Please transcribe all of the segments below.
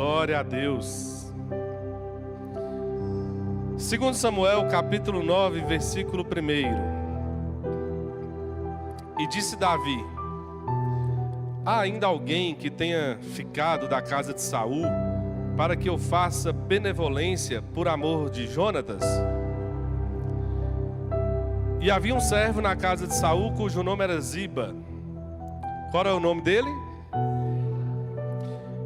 Glória a Deus. 2 Samuel, capítulo 9, versículo 1. E disse Davi: há ainda alguém que tenha ficado da casa de Saul, para que eu faça benevolência por amor de Jonatas? E havia um servo na casa de Saul, cujo nome era Ziba. Qual é o nome dele?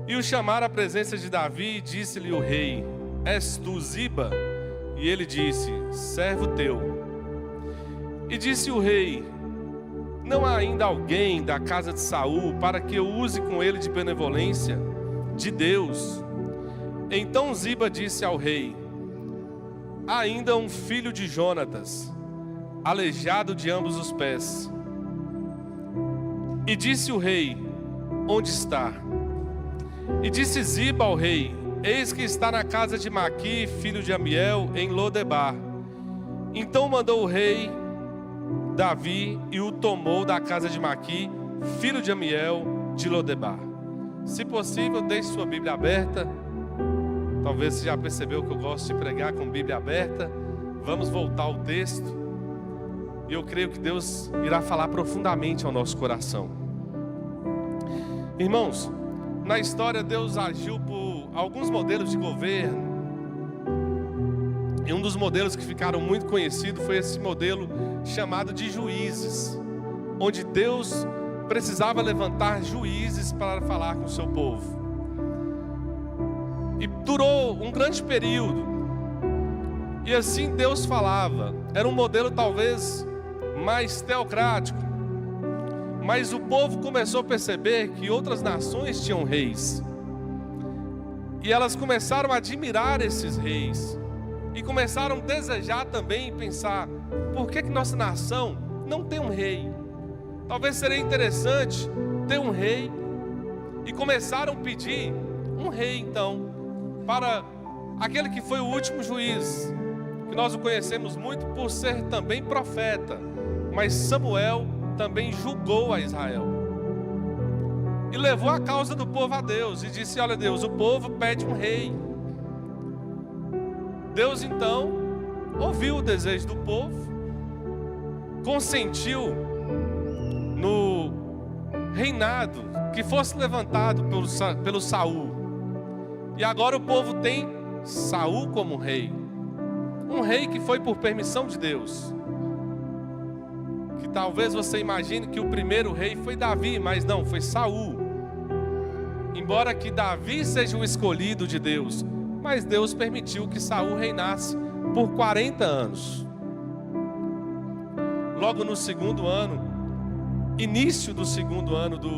E o chamaram à presença de Davi, e disse-lhe o rei: és tu Ziba? E ele disse: servo teu. E disse o rei: não há ainda alguém da casa de Saul, para que eu use com ele de benevolência de Deus? Então Ziba disse ao rei: há ainda um filho de Jonatas, aleijado de ambos os pés. E disse o rei: onde está? E disse Ziba ao rei: eis que está na casa de Maqui, filho de Amiel, em Lodebar. Então mandou o rei Davi e o tomou da casa de Maqui, filho de Amiel, de Lodebar. Se possível, deixe sua Bíblia aberta. Talvez você já percebeu que eu gosto de pregar com Bíblia aberta. Vamos voltar ao texto. E eu creio que Deus irá falar profundamente ao nosso coração. Irmãos, na história Deus agiu por alguns modelos de governo. E um dos modelos que ficaram muito conhecidos foi esse modelo chamado de juízes, onde Deus precisava levantar juízes para falar com o seu povo. E durou um grande período. E assim Deus falava. Era um modelo talvez mais teocrático. Mas o povo começou a perceber que outras nações tinham reis. E elas começaram a admirar esses reis. E começaram a desejar também e pensar: por que nossa nação não tem um rei? Talvez seria interessante ter um rei. E começaram a pedir um rei então, para aquele que foi o último juiz, que nós o conhecemos muito por ser também profeta. Mas Samuel também julgou a Israel. E levou a causa do povo a Deus. E disse: olha Deus, o povo pede um rei. Deus então ouviu o desejo do povo, consentiu no reinado que fosse levantado pelo Saul. E agora o povo tem Saul como rei. Um rei que foi por permissão de Deus. Que talvez você imagine que o primeiro rei foi Davi, mas não, foi Saul. Embora que Davi seja o escolhido de Deus, mas Deus permitiu que Saul reinasse por 40 anos. Logo no segundo ano, início do segundo ano do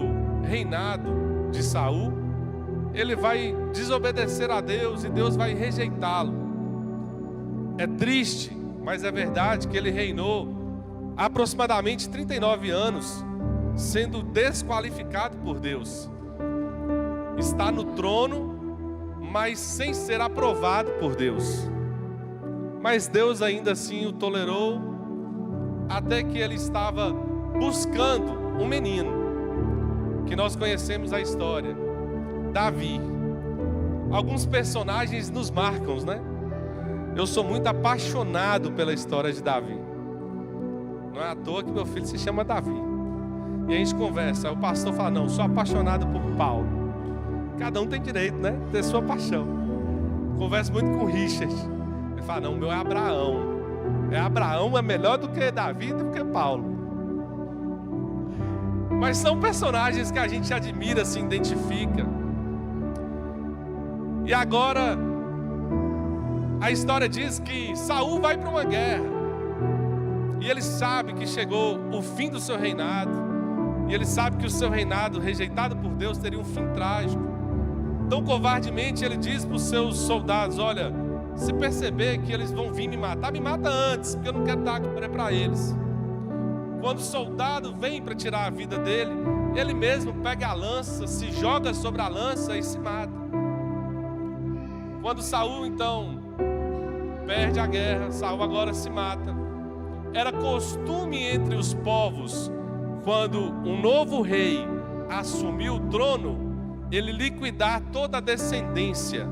reinado de Saul, ele vai desobedecer a Deus e Deus vai rejeitá-lo. É triste, mas é verdade que ele reinou aproximadamente 39 anos, sendo desqualificado por Deus. Está no trono, mas sem ser aprovado por Deus. Mas Deus ainda assim o tolerou, até que ele estava buscando um menino, que nós conhecemos a história, Davi. Alguns personagens nos marcam, né? Eu sou muito apaixonado pela história de Davi. Não é à toa que meu filho se chama Davi. E a gente conversa, o pastor fala: não, sou apaixonado por Paulo. Cada um tem direito, né? Ter sua paixão. Converso muito com o Richard. Ele fala: não, o meu é Abraão. Abraão é melhor do que Davi, do que Paulo. Mas são personagens que a gente admira, se identifica. E agora a história diz que Saul vai para uma guerra. E ele sabe que chegou o fim do seu reinado. E ele sabe que o seu reinado, rejeitado por Deus, teria um fim trágico. Então covardemente ele diz para os seus soldados: olha, se perceber que eles vão vir me matar, me mata antes, porque eu não quero dar glória para eles. Quando o soldado vem para tirar a vida dele, ele mesmo pega a lança, se joga sobre a lança e se mata. Quando Saul então perde a guerra, Saul agora se mata. Era costume entre os povos, quando um novo rei assumiu o trono, ele liquidar toda a descendência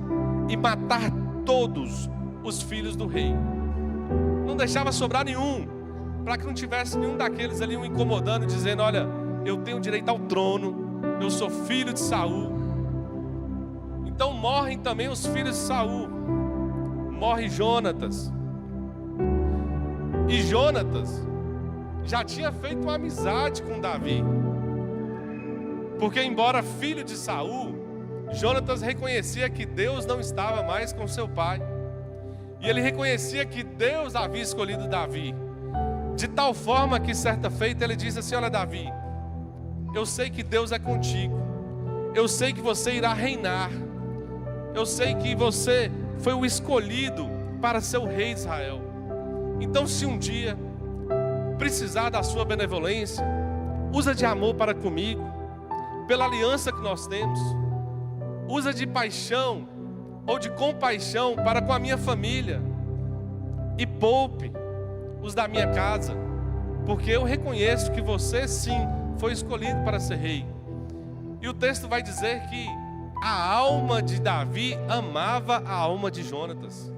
e matar todos os filhos do rei. Não deixava sobrar nenhum, para que não tivesse nenhum daqueles ali o incomodando, dizendo: olha, eu tenho direito ao trono, eu sou filho de Saul. Então morrem também os filhos de Saul. Morre Jonatas. E Jonatas já tinha feito uma amizade com Davi, porque embora filho de Saul, Jonatas reconhecia que Deus não estava mais com seu pai, e ele reconhecia que Deus havia escolhido Davi, de tal forma que certa feita ele disse assim: olha, Davi, eu sei que Deus é contigo, eu sei que você irá reinar, eu sei que você foi o escolhido para ser o rei de Israel. Então, se um dia precisar da sua benevolência, usa de amor para comigo, pela aliança que nós temos, usa de paixão ou de compaixão para com a minha família, e poupe os da minha casa, porque eu reconheço que você sim foi escolhido para ser rei. E o texto vai dizer que a alma de Davi amava a alma de Jonatas.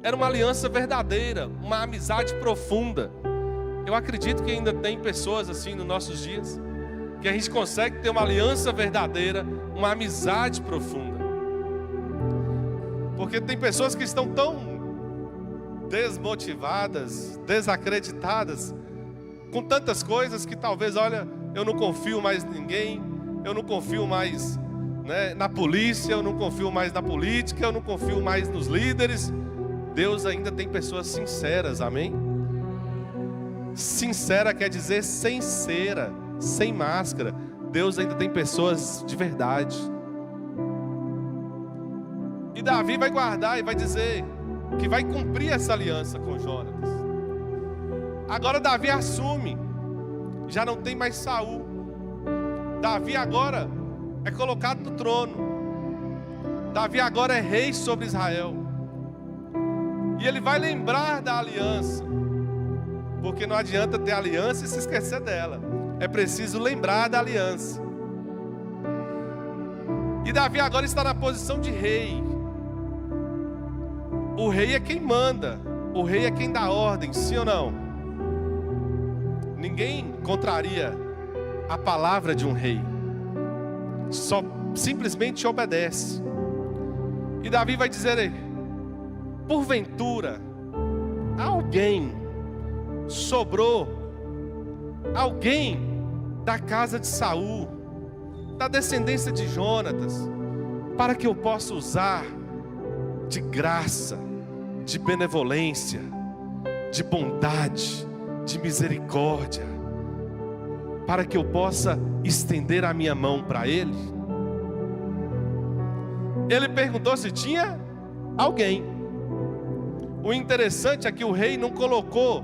Era uma aliança verdadeira, uma amizade profunda. Eu acredito que ainda tem pessoas assim nos nossos dias, que a gente consegue ter uma aliança verdadeira, uma amizade profunda. Porque tem pessoas que estão tão desmotivadas, desacreditadas, com tantas coisas, que talvez, olha, eu não confio mais em ninguém, eu não confio mais, na polícia, eu não confio mais na política, eu não confio mais nos líderes. Deus ainda tem pessoas sinceras, amém? Sincera quer dizer sem cera, sem máscara. Deus ainda tem pessoas de verdade. E Davi vai guardar e vai dizer que vai cumprir essa aliança com Jonatas. Agora Davi assume, já não tem mais Saul. Davi agora é colocado no trono. Davi agora é rei sobre Israel. E ele vai lembrar da aliança, porque não adianta ter aliança e se esquecer dela. É preciso lembrar da aliança. E Davi agora está na posição de rei. O rei é quem manda, o rei é quem dá ordem, sim ou não? Ninguém contraria a palavra de um rei, só simplesmente obedece. E Davi vai dizer: porventura alguém sobrou, alguém da casa de Saul, da descendência de Jonatas, para que eu possa usar de graça, de benevolência, de bondade, de misericórdia, para que eu possa estender a minha mão para ele? Ele perguntou se tinha alguém. O interessante é que o rei não colocou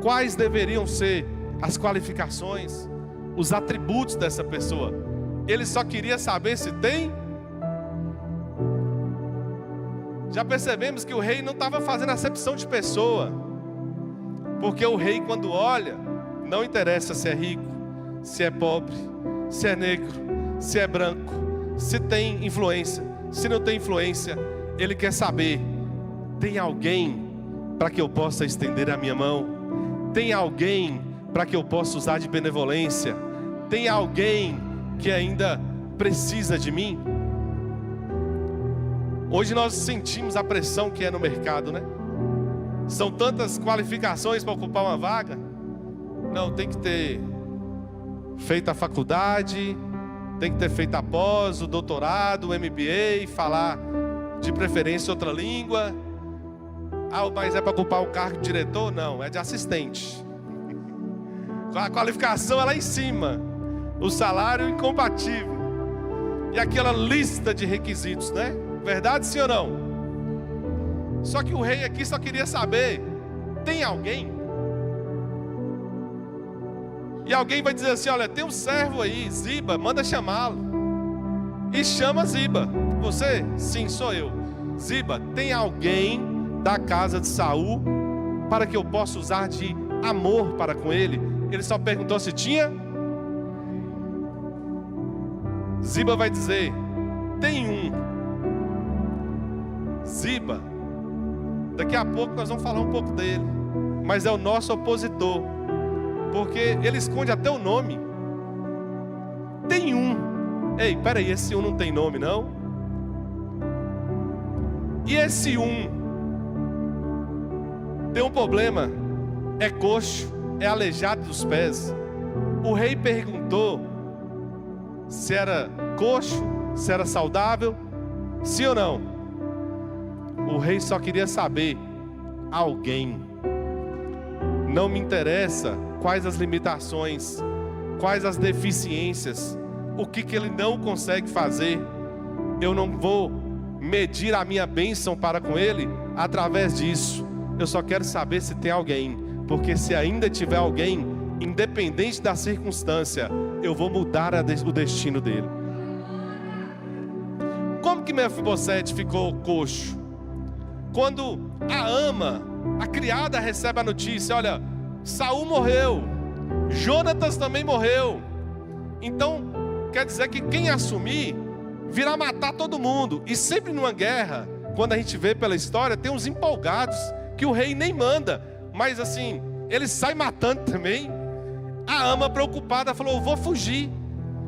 quais deveriam ser as qualificações, os atributos dessa pessoa. Ele só queria saber se tem. Já percebemos que o rei não estava fazendo acepção de pessoa, porque o rei, quando olha, não interessa se é rico, se é pobre, se é negro, se é branco, se tem influência, se não tem influência. Ele quer saber: tem alguém para que eu possa estender a minha mão? Tem alguém para que eu possa usar de benevolência? Tem alguém que ainda precisa de mim? Hoje nós sentimos a pressão que é no mercado, né? São tantas qualificações para ocupar uma vaga. Não, tem que ter feito a faculdade, tem que ter feito a pós, o doutorado, o MBA, falar de preferência outra língua. Ah, mas é para ocupar o cargo de diretor? Não, é de assistente. A qualificação é lá em cima, o salário incompatível, e aquela lista de requisitos, né? Verdade, sim ou não? Só que o rei aqui só queria saber: tem alguém? E alguém vai dizer assim: olha, tem um servo aí, Ziba, manda chamá-lo. E chama Ziba. Você? Sim, sou eu. Ziba, tem alguém da casa de Saul para que eu possa usar de amor para com ele? Ele só perguntou se tinha. Ziba vai dizer: tem um. Ziba. Daqui a pouco nós vamos falar um pouco dele. Mas é o nosso opositor. Porque ele esconde até o nome. Tem um. Ei, peraí, esse um não tem nome, não? E esse um tem um problema. É coxo, é aleijado dos pés. O rei perguntou se era coxo, se era saudável, sim ou não? O rei só queria saber: alguém. Não me interessa quais as limitações, quais as deficiências, o que ele não consegue fazer. Eu não vou medir a minha bênção para com ele através disso. Eu só quero saber se tem alguém, porque se ainda tiver alguém, independente da circunstância, eu vou mudar o destino dele. Como que Mefibosete ficou coxo? Quando a ama, a criada, recebe a notícia: olha, Saul morreu, Jonatas também morreu. Então quer dizer que quem assumir virá matar todo mundo. E sempre numa guerra, quando a gente vê pela história, tem uns empolgados que o rei nem manda, mas assim, ele sai matando também. A ama, preocupada, falou: eu vou fugir.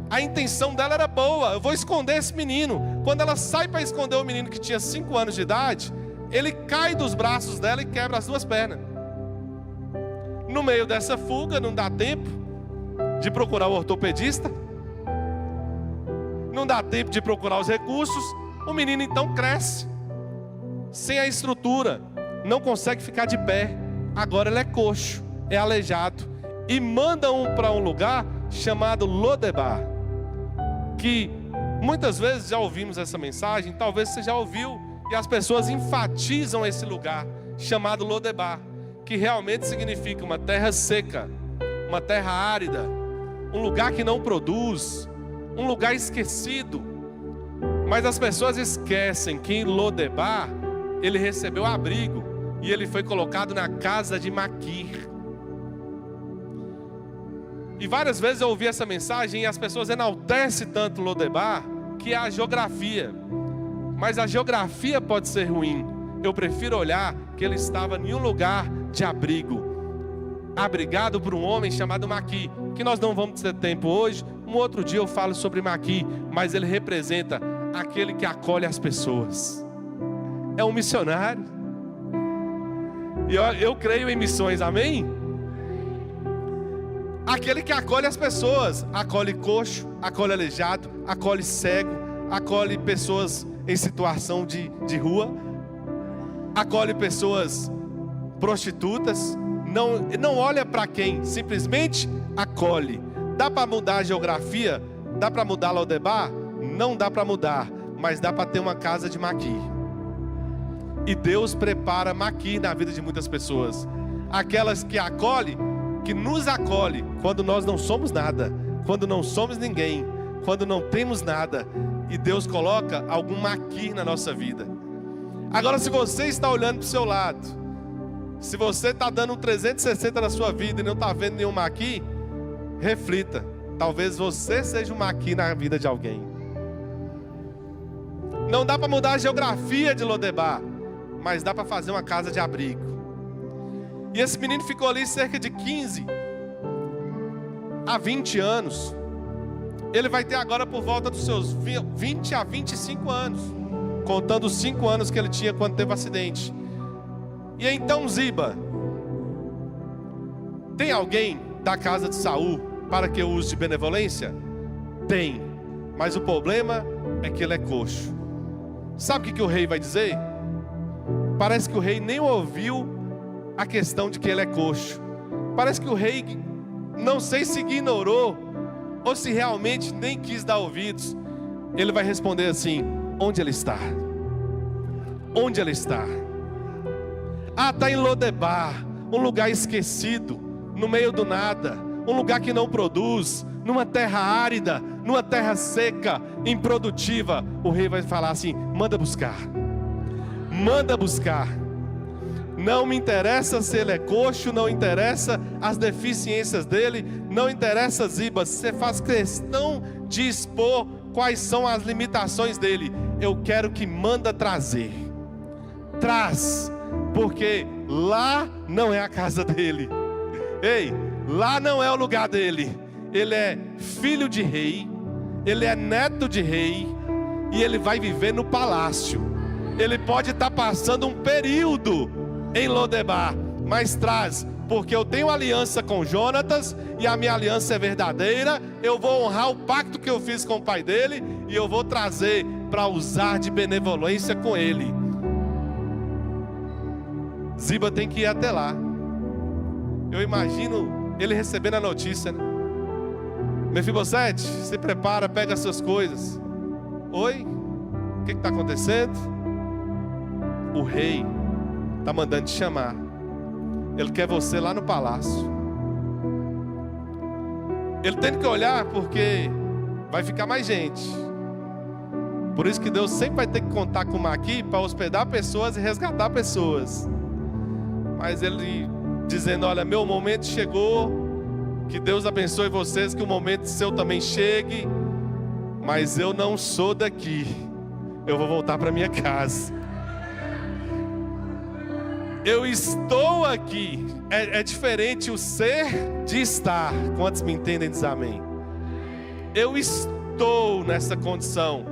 A intenção dela era boa: eu vou esconder esse menino. Quando ela sai para esconder o menino que tinha 5 anos de idade, ele cai dos braços dela e quebra as 2 pernas. No meio dessa fuga, não dá tempo de procurar o ortopedista, não dá tempo de procurar os recursos. O menino então cresce sem a estrutura, não consegue ficar de pé. Agora ele é coxo, é aleijado, e mandam para um lugar chamado Lodebar, que muitas vezes já ouvimos essa mensagem, talvez você já ouviu, e as pessoas enfatizam esse lugar chamado Lodebar, que realmente significa uma terra seca, uma terra árida, um lugar que não produz, um lugar esquecido. Mas as pessoas esquecem que em Lodebar ele recebeu abrigo e ele foi colocado na casa de Maquir. E várias vezes eu ouvi essa mensagem e as pessoas enaltecem tanto Lodebar, que é a geografia. Mas a geografia pode ser ruim. Eu prefiro olhar que ele estava em um lugar de abrigo, abrigado por um homem chamado Maquir, que nós não vamos ter tempo hoje. Um outro dia eu falo sobre Maquir, mas ele representa aquele que acolhe as pessoas. É um missionário. E eu creio em missões, amém? Aquele que acolhe as pessoas, acolhe coxo, acolhe aleijado, acolhe cego, acolhe pessoas em situação de rua, acolhe pessoas prostitutas. Não olha para quem, simplesmente acolhe. Dá para mudar a geografia? Dá para mudar Lodebar? Não dá para mudar, mas dá para ter uma casa de Maquir. E Deus prepara Maquir na vida de muitas pessoas. Aquelas que acolhe, que nos acolhe quando nós não somos nada, quando não somos ninguém, quando não temos nada, e Deus coloca algum Maquir na nossa vida. Agora, se você está olhando para o seu lado, se você está dando um 360 na sua vida e não está vendo nenhum Maquir, reflita. Talvez você seja um Maquir na vida de alguém. Não dá para mudar a geografia de Lodebar, mas dá para fazer uma casa de abrigo. E esse menino ficou ali cerca de 15 a 20 anos. Ele vai ter agora por volta dos seus 20 a 25 anos, contando os 5 anos que ele tinha quando teve o acidente. E então Ziba: tem alguém da casa de Saul para que eu use de benevolência? Tem, mas o problema é que ele é coxo. Sabe o que o rei vai dizer? Parece que o rei nem ouviu a questão de que ele é coxo. Parece que o rei, não sei se ignorou ou se realmente nem quis dar ouvidos. Ele vai responder assim: onde ele está? Onde ele está? Ah, está em Lodebar, um lugar esquecido, no meio do nada, um lugar que não produz, numa terra árida, numa terra seca, improdutiva. O rei vai falar assim: manda buscar. Manda buscar. Não me interessa se ele é coxo, não interessa as deficiências dele, não interessa Ziba. Você faz questão de expor quais são as limitações dele. Eu quero que manda trazer. Traz, porque lá não é a casa dele. Ei, lá não é o lugar dele. Ele é filho de rei, ele é neto de rei, e ele vai viver no palácio. Ele pode estar passando um período em Lodebar, mas traz, porque eu tenho aliança com Jonatas, e a minha aliança é verdadeira. Eu vou honrar o pacto que eu fiz com o pai dele, e eu vou trazer para usar de benevolência com ele. Ziba tem que ir até lá. Eu imagino ele recebendo a notícia, né? Mefibosete, se prepara, pega as suas coisas. Oi? O que está acontecendo? O rei está mandando te chamar. Ele quer você lá no palácio. Ele tem que olhar porque vai ficar mais gente. Por isso que Deus sempre vai ter que contar com o Maqui para hospedar pessoas e resgatar pessoas. Mas ele dizendo, olha, meu momento chegou. Que Deus abençoe vocês, que o momento seu também chegue. Mas eu não sou daqui. Eu vou voltar para minha casa. Eu estou aqui. É diferente o ser de estar. Quantos me entendem, diz amém. Eu estou nessa condição.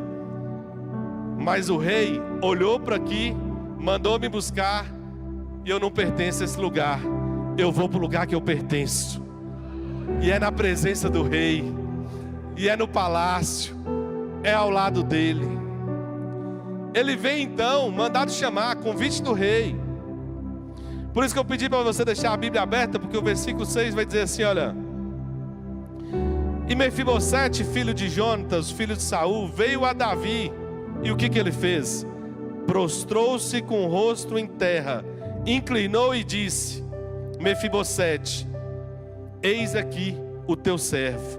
Mas o rei olhou para aqui, mandou me buscar, e eu não pertenço a esse lugar. Eu vou para o lugar que eu pertenço. E é na presença do rei, e é no palácio, é ao lado dele. Ele vem então, mandado chamar, convite do rei. Por isso que eu pedi para você deixar a Bíblia aberta, porque o versículo 6 vai dizer assim, olha: e Mefibosete, filho de Jonatas, filho de Saul, veio a Davi, e o que ele fez? Prostrou-se com o rosto em terra, inclinou e disse: Mefibosete, eis aqui o teu servo.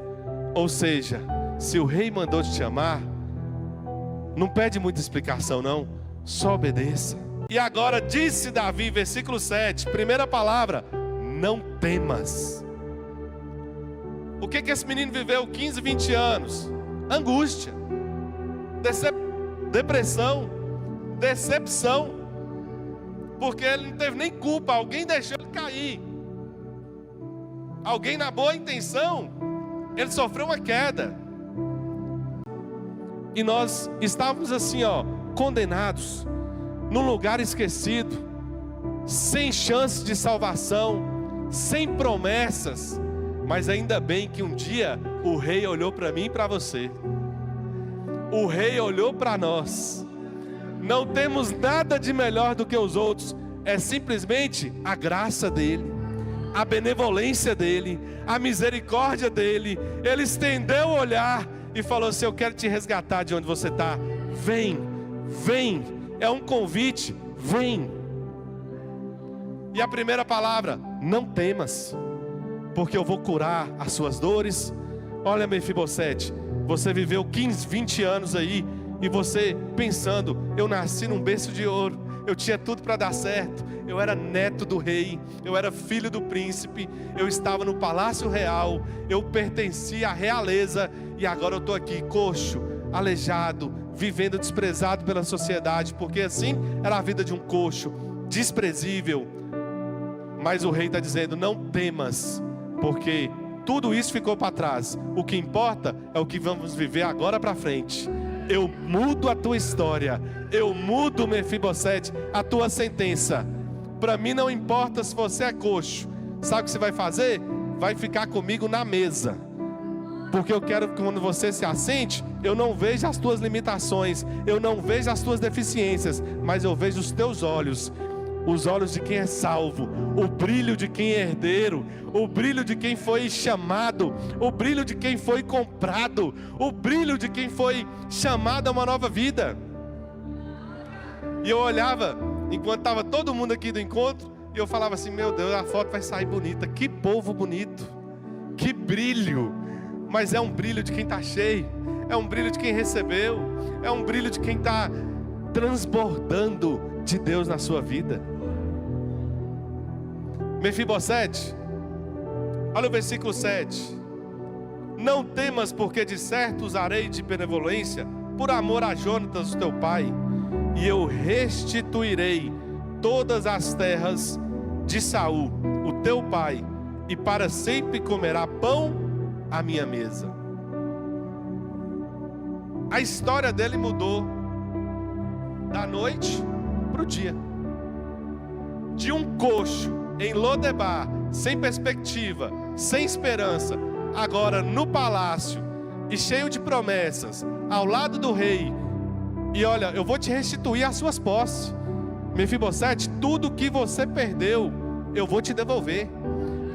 Ou seja, se o rei mandou te chamar, não pede muita explicação não, só obedeça. E agora disse Davi, versículo 7, primeira palavra: não temas. O que esse menino viveu 15, 20 anos? Angústia, depressão, decepção, porque ele não teve nem culpa, alguém deixou ele cair. Alguém na boa intenção, ele sofreu uma queda. E nós estávamos assim, condenados, num lugar esquecido, sem chance de salvação, sem promessas. Mas ainda bem que um dia o rei olhou para mim e para você. O rei olhou para nós. Não temos nada de melhor do que os outros. É simplesmente a graça dele, a benevolência dele, a misericórdia dele. Ele estendeu o olhar e falou assim: eu quero te resgatar de onde você está. Vem, vem. É um convite, vem. E a primeira palavra: não temas, porque eu vou curar as suas dores. Olha, Mefibosete, você viveu 15, 20 anos aí, e você pensando: eu nasci num berço de ouro, eu tinha tudo para dar certo, eu era neto do rei, eu era filho do príncipe, eu estava no palácio real, eu pertencia à realeza, e agora eu estou aqui coxo, aleijado, vivendo desprezado pela sociedade, porque assim era a vida de um coxo, desprezível. Mas o rei está dizendo: não temas, porque tudo isso ficou para trás. O que importa é o que vamos viver agora para frente. Eu mudo a tua história. Eu mudo, Mefibosete, a tua sentença. Para mim não importa se você é coxo. Sabe o que você vai fazer? Vai ficar comigo na mesa. Porque eu quero que quando você se assente, eu não vejo as tuas limitações, eu não vejo as tuas deficiências, mas eu vejo os teus olhos. Os olhos de quem é salvo, o brilho de quem é herdeiro, o brilho de quem foi chamado, o brilho de quem foi comprado, o brilho de quem foi chamado a uma nova vida. E eu olhava, enquanto estava todo mundo aqui do encontro, e eu falava assim: meu Deus, a foto vai sair bonita, que povo bonito, que brilho. Mas é um brilho de quem está cheio, é um brilho de quem recebeu, é um brilho de quem está transbordando de Deus na sua vida. Mefibosete, olha o versículo 7. Não temas, porque de certo usarei de benevolência por amor a Jonatas, o teu pai, e eu restituirei todas as terras de Saul, o teu pai, e para sempre comerá pão à minha mesa. A história dele mudou da noite para o dia. De um coxo em Lodebar, sem perspectiva, sem esperança, agora no palácio e cheio de promessas, ao lado do rei. E olha, eu vou te restituir as suas posses. Mefibosete, tudo que você perdeu, eu vou te devolver.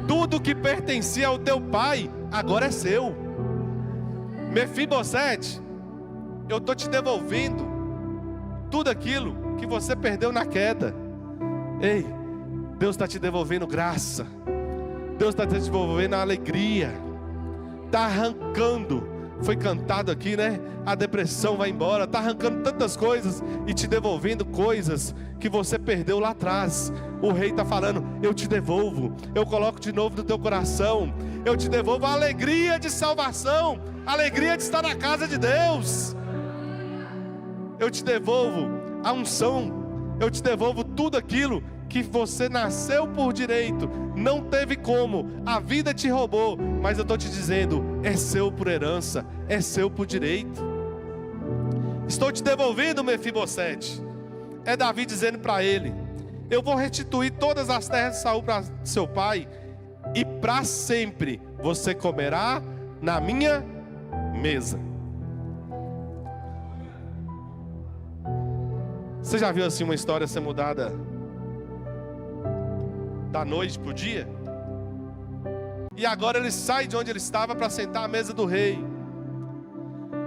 Tudo que pertencia ao teu pai, agora é seu. Mefibosete, eu estou te devolvendo tudo aquilo que você perdeu na queda. Ei, Deus está te devolvendo graça. Deus está te devolvendo a alegria. Está arrancando. Foi cantado aqui, né? A depressão vai embora. Está arrancando tantas coisas e te devolvendo coisas que você perdeu lá atrás. O rei está falando, eu te devolvo. Eu coloco de novo no teu coração. Eu te devolvo a alegria de salvação. A alegria de estar na casa de Deus. Eu te devolvo a unção. Eu te devolvo tudo aquilo que você nasceu por direito, não teve como, a vida te roubou, mas eu estou te dizendo, é seu por herança, é seu por direito. Estou te devolvendo, Mefibosete. É Davi dizendo para ele, eu vou restituir todas as terras de Saul para seu pai, e para sempre você comerá na minha mesa. Você já viu assim uma história ser mudada da noite para o dia? E agora ele sai de onde ele estava para sentar à mesa do rei.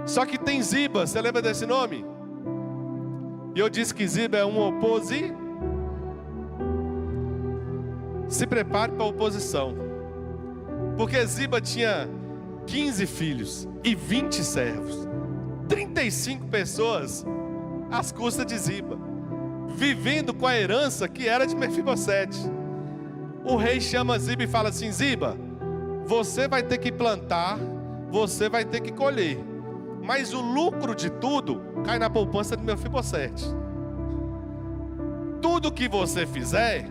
Só que tem Ziba, você lembra desse nome? E eu disse que Ziba é um opositor. Se prepare para a oposição. Porque Ziba tinha 15 filhos e 20 servos. 35 pessoas às custas de Ziba, vivendo com a herança que era de Mefibosete. O rei chama Ziba e fala assim, Ziba, você vai ter que plantar, você vai ter que colher, mas o lucro de tudo cai na poupança de Mefibosete. Tudo que você fizer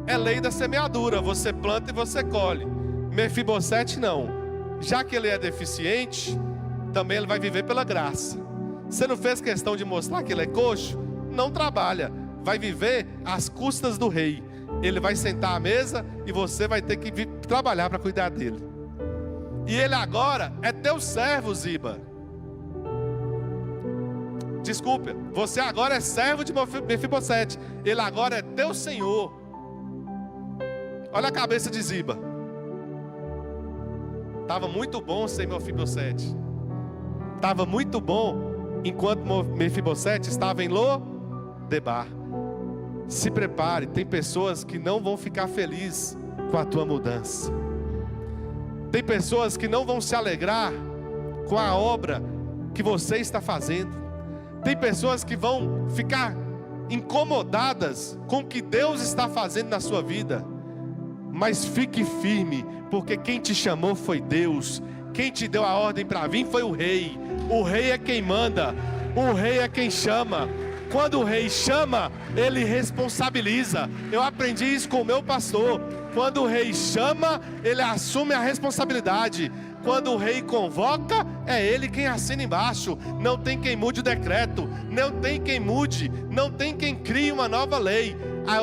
é lei da semeadura, você planta e você colhe. Mefibosete não, já que ele é deficiente, também ele vai viver pela graça. Você não fez questão de mostrar que ele é coxo? Não trabalha, vai viver às custas do rei. Ele vai sentar à mesa e você vai ter que trabalhar para cuidar dele. E ele agora é teu servo, Ziba. Desculpa, você agora é servo de Mefibosete. Ele agora é teu senhor. Olha a cabeça de Ziba. Estava muito bom sem Mefibosete. Estava muito bom enquanto Mefibosete estava em Lodebar. Se prepare, tem pessoas que não vão ficar felizes com a tua mudança. Tem pessoas que não vão se alegrar com a obra que você está fazendo. Tem pessoas que vão ficar incomodadas com o que Deus está fazendo na sua vida. Mas fique firme, porque quem te chamou foi Deus. Quem te deu a ordem para vir foi o rei. O rei é quem manda, o rei é quem chama. Quando o rei chama, ele responsabiliza. Eu aprendi isso com o meu pastor. Quando o rei chama, ele assume a responsabilidade. Quando o rei convoca, é ele quem assina embaixo. Não tem quem mude o decreto, não tem quem mude, não tem quem crie uma nova lei.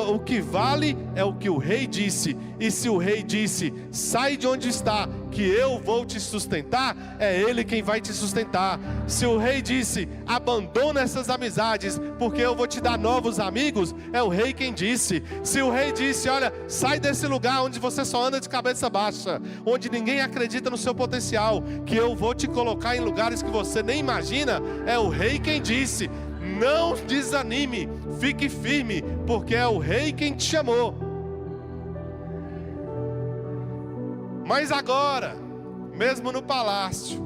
O que vale é o que o rei disse. E se o rei disse, sai de onde está, que eu vou te sustentar, é ele quem vai te sustentar. Se o rei disse, abandona essas amizades, porque eu vou te dar novos amigos, é o rei quem disse. Se o rei disse, olha, sai desse lugar onde você só anda de cabeça baixa, onde ninguém acredita no seu potencial, que eu vou te colocar em lugares que você nem imagina, é o rei quem disse. Não desanime, fique firme, porque é o rei quem te chamou. Mas agora, mesmo no palácio,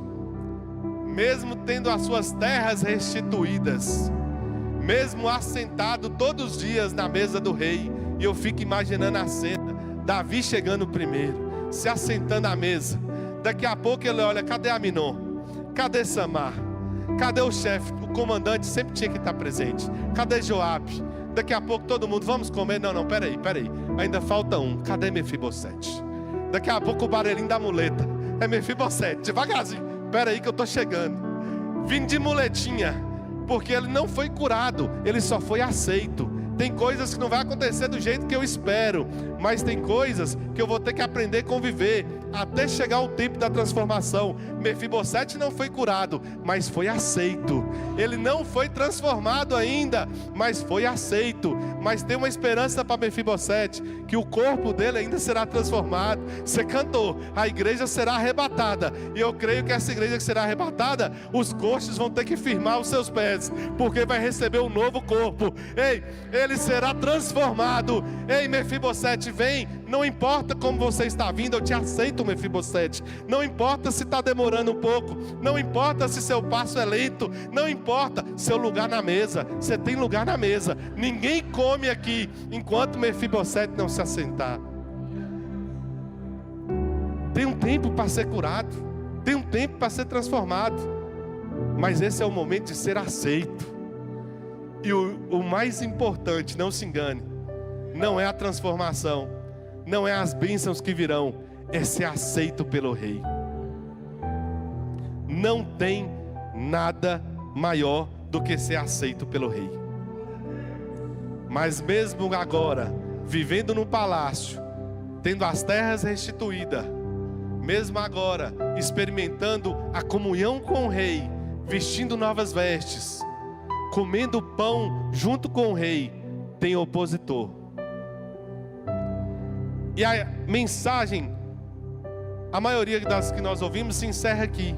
mesmo tendo as suas terras restituídas, mesmo assentado todos os dias na mesa do rei, e eu fico imaginando a cena, Davi chegando primeiro, se assentando à mesa, Daqui a pouco ele olha, cadê Aminon? Cadê Samar? Cadê o chefe? O comandante sempre tinha que estar presente. Cadê Joabe? Daqui a pouco todo mundo, vamos comer? Não, peraí. Ainda falta um. Cadê Mefibosete? Daqui a pouco o barulhinho da muleta. É Mefibosete, devagarzinho. Peraí que eu tô chegando. Vindo de muletinha. Porque ele não foi curado, ele só foi aceito. Tem coisas que não vai acontecer do jeito que eu espero, mas tem coisas que eu vou ter que aprender a conviver até chegar o tempo da transformação. Mefibosete não foi curado, mas foi aceito. Ele não foi transformado ainda, mas foi aceito. Mas tem uma esperança para Mefibosete, que o corpo dele ainda será transformado. Você cantou, a igreja será arrebatada, e eu creio que essa igreja que será arrebatada, os coxos vão ter que firmar os seus pés, porque vai receber um novo corpo. Ei, ele será transformado. Ei, Mefibosete, vem. Não importa como você está vindo, eu te aceito, Mefibosete. Não importa se está demorando um pouco, não importa se seu passo é lento, não importa seu lugar na mesa. Você tem lugar na mesa. Ninguém come aqui enquanto Mefibosete não se assentar. Tem um tempo para ser curado, tem um tempo para ser transformado, mas esse é o momento de ser aceito. E o mais importante, não se engane, não é a transformação, não é as bênçãos que virão, é ser aceito pelo rei. Não tem nada maior do que ser aceito pelo rei. Mas mesmo agora, vivendo no palácio, tendo as terras restituídas, mesmo agora, experimentando a comunhão com o rei, vestindo novas vestes, comendo pão junto com o rei, tem opositor. E a mensagem, a maioria das que nós ouvimos, se encerra aqui.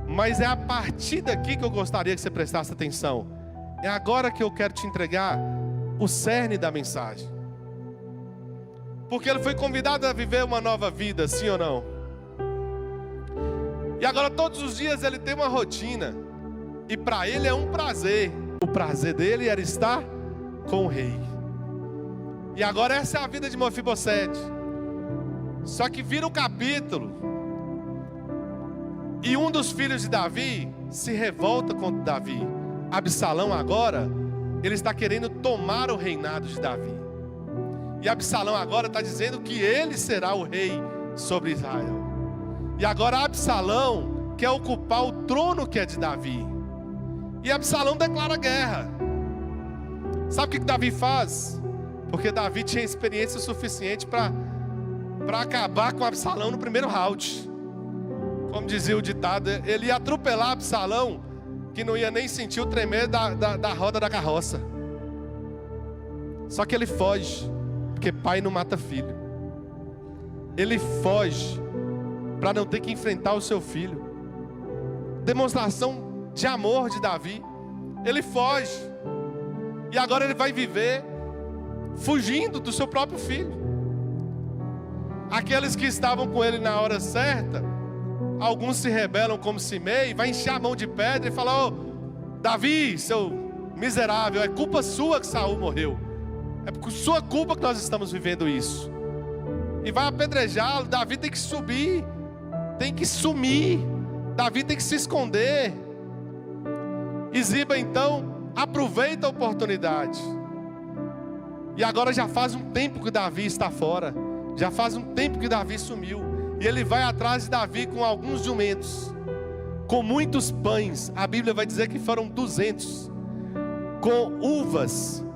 Mas é a partir daqui que eu gostaria que você prestasse atenção. É agora que eu quero te entregar o cerne da mensagem. Porque ele foi convidado a viver uma nova vida, sim ou não? E agora todos os dias ele tem uma rotina. E para ele é um prazer. O prazer dele era estar com o rei. E agora essa é a vida de Mefibosete. Só que vira o capítulo, e um dos filhos de Davi se revolta contra Davi. Absalão agora, ele está querendo tomar o reinado de Davi. E Absalão agora está dizendo que ele será o rei sobre Israel. E agora Absalão quer ocupar o trono que é de Davi. E Absalão declara guerra. Sabe o que Davi faz? Porque Davi tinha experiência suficiente para acabar com Absalão no primeiro round. Como dizia o ditado, ele ia atropelar Absalão, que não ia nem sentir o tremer da roda da carroça. Só que ele foge, porque pai não mata filho. Ele foge para não ter que enfrentar o seu filho. Demonstração de amor de Davi. Ele foge, e agora ele vai viver fugindo do seu próprio filho. Aqueles que estavam com ele na hora certa, alguns se rebelam como Simei, vai encher a mão de pedra e falar: ô Davi, seu miserável, é culpa sua que Saul morreu, é por sua culpa que nós estamos vivendo isso. E vai apedrejá-lo. Davi tem que subir, tem que sumir, Davi tem que se esconder. E Ziba então aproveita a oportunidade. E agora já faz um tempo que Davi está fora, já faz um tempo que Davi sumiu. E ele vai atrás de Davi com alguns jumentos, com muitos pães. A Bíblia vai dizer que foram 200, com uvas,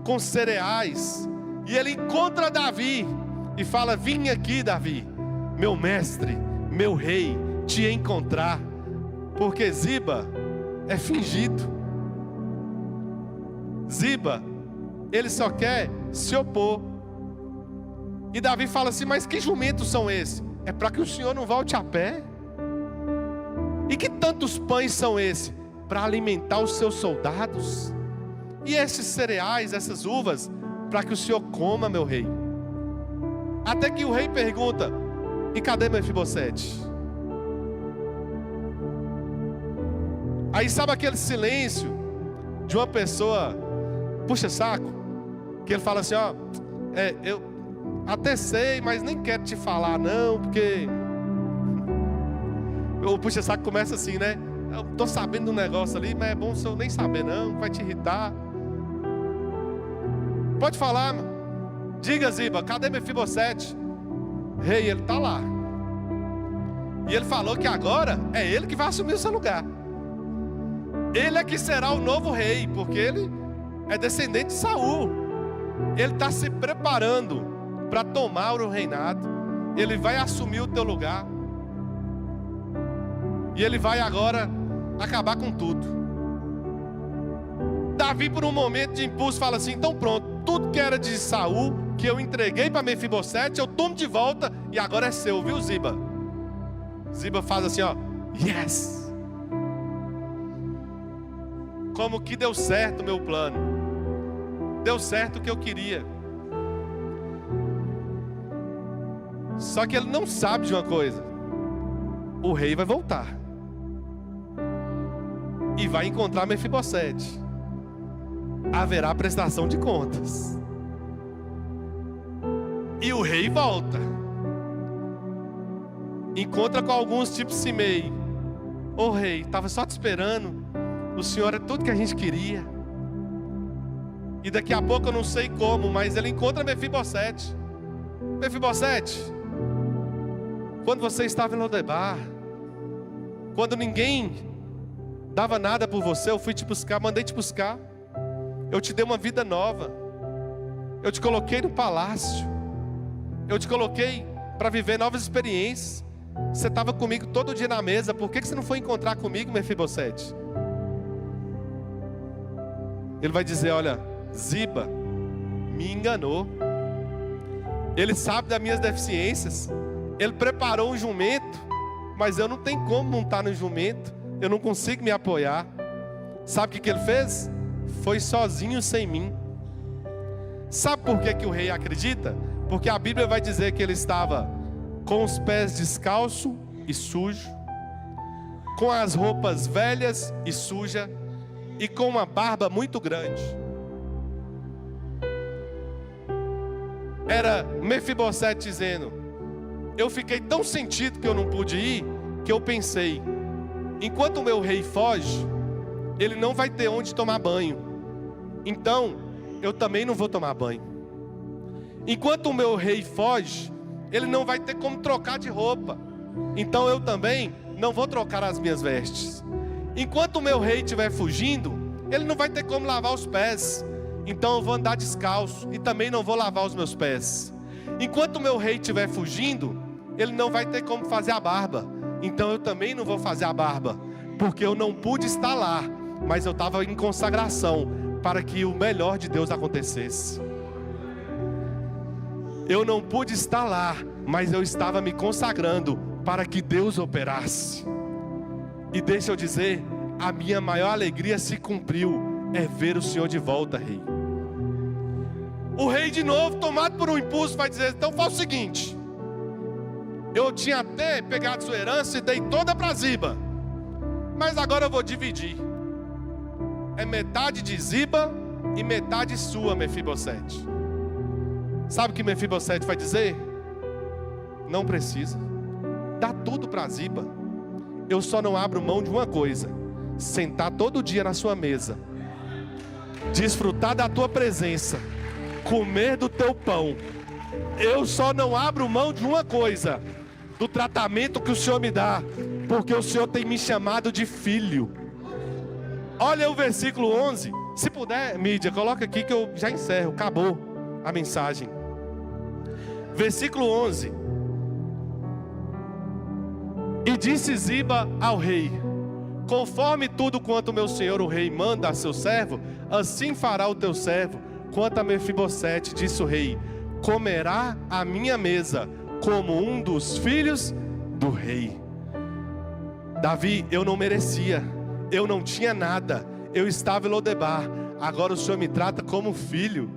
com cereais. E ele encontra Davi e fala: vim aqui, Davi, meu mestre, meu rei, te encontrar. Porque Ziba é fingido. Ziba, ele só quer se opor. E Davi fala assim: mas que jumentos são esses? É para que o Senhor não volte a pé? E que tantos pães são esses? Para alimentar os seus soldados? E esses cereais, essas uvas, para que o Senhor coma, meu rei? Até que o rei pergunta: e cadê Mefibosete? Aí sabe aquele silêncio de uma pessoa puxa saco? Que ele fala assim: ó, eu até sei, mas nem quero te falar não, porque O puxa-saco começa assim, né? Eu tô sabendo de um negócio ali, mas é bom se eu nem saber não, vai te irritar. Pode falar, mano. Diga, Ziba, cadê Mefibosete? Rei, ele tá lá. E ele falou que agora é ele que vai assumir o seu lugar. Ele é que será o novo rei, porque ele é descendente de Saul. Ele está se preparando para tomar o reinado. Ele vai assumir o teu lugar. E ele vai agora acabar com tudo. Davi, por um momento de impulso, fala assim: então pronto, tudo que era de Saul, que eu entreguei para Mefibosete, eu tomo de volta e agora é seu, viu, Ziba? Ziba faz assim, ó, yes! Como que deu certo o meu plano. Deu certo o que eu queria. Só que ele não sabe de uma coisa: o rei vai voltar e vai encontrar Mefibosete. Haverá prestação de contas. E o rei volta. Encontra com alguns tipo Simei. Ô rei, estava só te esperando. O senhor é tudo que a gente queria. E daqui a pouco eu não sei como, mas ele encontra Mefibosete. Mefibosete, quando você estava em Lodebar, quando ninguém dava nada por você, eu fui te buscar, mandei te buscar. Eu te dei uma vida nova. Eu te coloquei no palácio. Eu te coloquei para viver novas experiências. Você estava comigo todo dia na mesa. Por que você não foi encontrar comigo, Mefibosete? Ele vai dizer: olha, Ziba me enganou. Ele sabe das minhas deficiências. Ele preparou um jumento, mas eu não tenho como montar no jumento. Eu não consigo me apoiar. Sabe o que ele fez? Foi sozinho sem mim. Sabe por que o rei acredita? Porque a Bíblia vai dizer que ele estava com os pés descalços e sujos, com as roupas velhas e sujas, e com uma barba muito grande. Era Mefibosete dizendo: eu fiquei tão sentido que eu não pude ir, que eu pensei, enquanto o meu rei foge, ele não vai ter onde tomar banho. Então, eu também não vou tomar banho. Enquanto o meu rei foge, ele não vai ter como trocar de roupa. Então eu também não vou trocar as minhas vestes. Enquanto o meu rei estiver fugindo, ele não vai ter como lavar os pés. Então eu vou andar descalço e também não vou lavar os meus pés. Enquanto o meu rei estiver fugindo, ele não vai ter como fazer a barba. Então eu também não vou fazer a barba, porque eu não pude estar lá, mas eu estava em consagração para que o melhor de Deus acontecesse. Eu não pude estar lá, mas eu estava me consagrando para que Deus operasse. E deixa eu dizer, a minha maior alegria se cumpriu, é ver o Senhor de volta, rei. O rei de novo, tomado por um impulso, vai dizer: então faz o seguinte, eu tinha até pegado sua herança e dei toda para Ziba, mas agora eu vou dividir. É metade de Ziba e metade sua, Mefibosete. Sabe o que Mefibosete vai dizer? Não precisa. Dá tudo para Ziba. Eu só não abro mão de uma coisa: sentar todo dia na sua mesa, desfrutar da tua presença, comer do teu pão. Eu só não abro mão de uma coisa: do tratamento que o Senhor me dá, porque o Senhor tem me chamado de filho. Olha o versículo 11. Se puder, mídia, coloca aqui que eu já encerro. Acabou a mensagem. Versículo 11. E disse Ziba ao rei: conforme tudo quanto meu senhor o rei manda a seu servo, assim fará o teu servo. Quanto a Mefibosete, disse o rei, comerá a minha mesa como um dos filhos do rei. Davi, eu não merecia, eu não tinha nada, eu estava em Lodebar, agora o Senhor me trata como filho.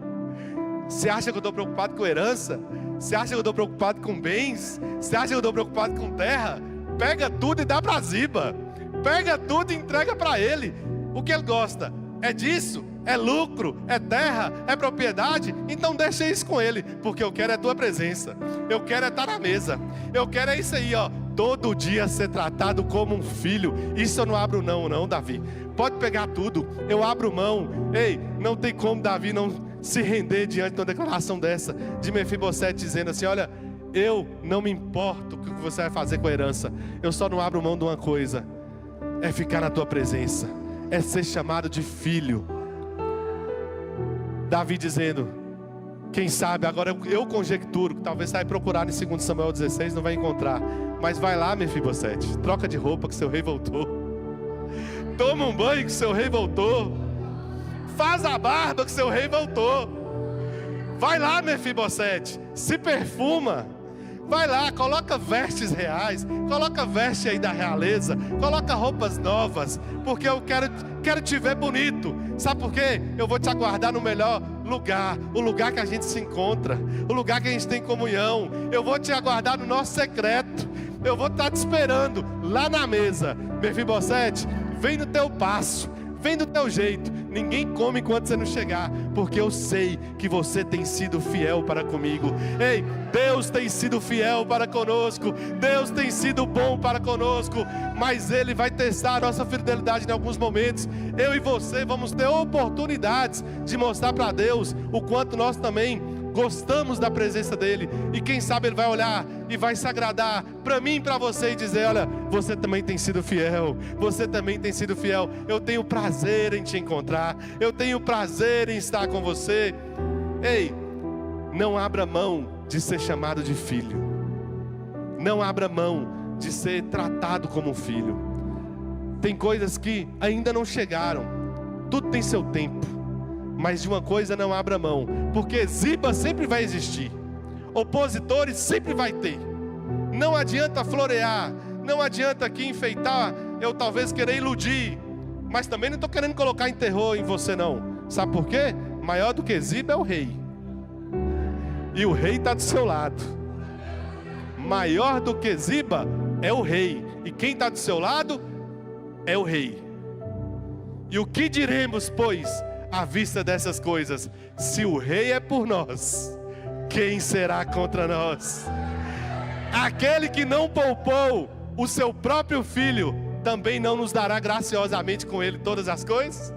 Você acha que eu estou preocupado com herança? Você acha que eu estou preocupado com bens? Você acha que eu estou preocupado com terra? Pega tudo e dá para Ziba. Pega tudo e entrega para ele. O que ele gosta é disso, é lucro, é terra, é propriedade. Então deixa isso com ele, porque eu quero é tua presença. Eu quero é estar na mesa. Eu quero é isso aí, ó. todo dia ser tratado como um filho. Isso eu não abro não, Davi. Pode pegar tudo, eu abro mão. Ei, não tem como Davi não se render diante de uma declaração dessa, de Mefibosete dizendo assim: olha, eu não me importo o que você vai fazer com a herança, eu só não abro mão de uma coisa, é ficar na tua presença, é ser chamado de filho. Davi dizendo, quem sabe, agora eu conjecturo, que talvez você vai procurar em 2 Samuel 16, não vai encontrar, mas vai lá, Mefibosete, troca de roupa que seu rei voltou, toma um banho que seu rei voltou, faz a barba que seu rei voltou, vai lá, Mefibosete, se perfuma, vai lá, coloca vestes reais, coloca veste aí da realeza, coloca roupas novas, porque eu quero te ver bonito. Sabe por quê? Eu vou te aguardar no melhor lugar, o lugar que a gente se encontra, o lugar que a gente tem comunhão. Eu vou te aguardar no nosso secreto, eu vou estar te esperando lá na mesa. Mefibosete, vem no teu passo, vem do teu jeito, ninguém come enquanto você não chegar, porque eu sei que você tem sido fiel para comigo. Ei, Deus tem sido fiel para conosco, Deus tem sido bom para conosco, mas Ele vai testar a nossa fidelidade em alguns momentos. Eu e você vamos ter oportunidades de mostrar para Deus o quanto nós também gostamos da presença dEle, e quem sabe Ele vai olhar e vai se agradar para mim e para você e dizer: olha, você também tem sido fiel, você também tem sido fiel, eu tenho prazer em te encontrar, eu tenho prazer em estar com você. Ei, não abra mão de ser chamado de filho, não abra mão de ser tratado como um filho. Tem coisas que ainda não chegaram, tudo tem seu tempo, mas de uma coisa não abra mão, porque Ziba sempre vai existir, opositores sempre vai ter. Não adianta florear, não adianta aqui enfeitar, eu talvez querer iludir, mas também não estou querendo colocar em terror em você não. Sabe por quê? Maior do que Ziba é o rei, e o rei está do seu lado. Maior do que Ziba é o rei, e quem está do seu lado é o rei. E o que diremos, pois, à vista dessas coisas? Se o rei é por nós, quem será contra nós? Aquele que não poupou o seu próprio filho, também não nos dará graciosamente com ele todas as coisas?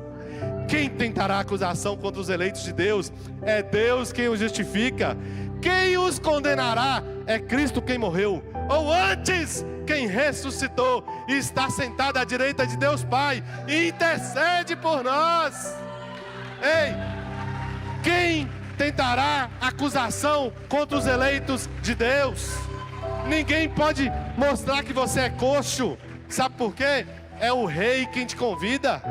Quem tentará acusação contra os eleitos de Deus? É Deus quem os justifica. Quem os condenará? É Cristo quem morreu, ou antes, quem ressuscitou e está sentado à direita de Deus Pai e intercede por nós. Ei, quem tentará acusação contra os eleitos de Deus? Ninguém pode mostrar que você é coxo. Sabe por quê? É o rei quem te convida.